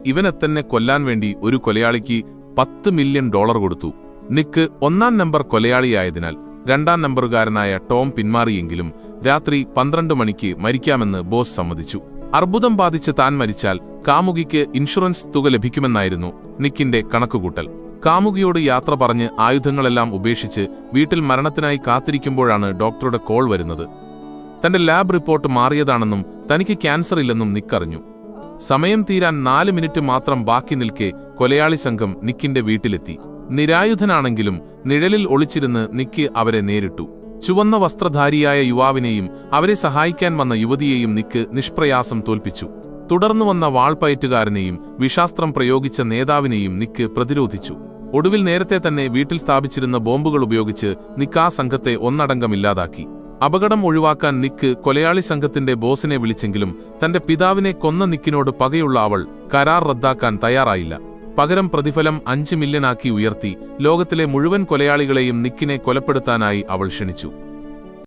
ഇവനെ തന്നെ കൊല്ലാൻ വേണ്ടി ഒരു കൊലയാളിക്ക് $10 മില്യൺ കൊടുത്തു. നിക്ക് 1-ാം നമ്പർ കൊലയാളിയായതിനാൽ 2-ാം നമ്പറുകാരനായ ടോം പിന്മാറിയെങ്കിലും രാത്രി 12 മണിക്ക് മരിക്കാമെന്ന് ബോസ് സമ്മതിച്ചു. അർബുദം ബാധിച്ച് താൻ മരിച്ചാൽ കാമുകിക്ക് ഇൻഷുറൻസ് തുക ലഭിക്കുമെന്നായിരുന്നു നിക്കിന്റെ കണക്കുകൂട്ടൽ. കാമുകിയോട് യാത്ര പറഞ്ഞ് ആയുധങ്ങളെല്ലാം ഉപേക്ഷിച്ച് വീട്ടിൽ മരണത്തിനായി കാത്തിരിക്കുമ്പോഴാണ് ഡോക്ടറുടെ കോൾ വരുന്നത്. തന്റെ ലാബ് റിപ്പോർട്ട് മാറിയതാണെന്നും തനിക്ക് ക്യാൻസർ ഇല്ലെന്നും നിക്ക് അറിഞ്ഞു. സമയം തീരാൻ 4 മിനിറ്റ് മാത്രം ബാക്കി നിൽക്കെ കൊലയാളി സംഘം നിക്കിന്റെ വീട്ടിലെത്തി. നിരായുധനാണെങ്കിലും നിഴലിൽ ഒളിച്ചിരുന്ന് നിക്ക് അവരെ നേരിട്ടു. ചുവന്ന വസ്ത്രധാരിയായ യുവാവിനെയും അവരെ സഹായിക്കാൻ വന്ന യുവതിയെയും നിക്ക് നിഷ്പ്രയാസം തോൽപ്പിച്ചു. തുടർന്നു വന്ന വാൾപയറ്റുകാരനെയും വിഷാസ്ത്രം പ്രയോഗിച്ച നേതാവിനെയും നിക്ക് പ്രതിരോധിച്ചു. ഒടുവിൽ നേരത്തെ തന്നെ വീട്ടിൽ സ്ഥാപിച്ചിരുന്ന ബോംബുകൾ ഉപയോഗിച്ച് നിക്ക് ആ സംഘത്തെ ഒന്നടങ്കമില്ലാതാക്കി. അപകടം ഒഴിവാക്കാൻ നിക്ക് കൊലയാളി സംഘത്തിന്റെ ബോസിനെ വിളിച്ചെങ്കിലും തന്റെ പിതാവിനെ കൊന്ന നിക്കിനോട് പകയുള്ള അവൾ കരാർ റദ്ദാക്കാൻ തയ്യാറായില്ല. പകരം പ്രതിഫലം 5 മില്യൺ ആക്കി ഉയർത്തി ലോകത്തിലെ മുഴുവൻ കൊലയാളികളെയും നിക്കിനെ കൊലപ്പെടുത്താനായി അവൾ ക്ഷണിച്ചു.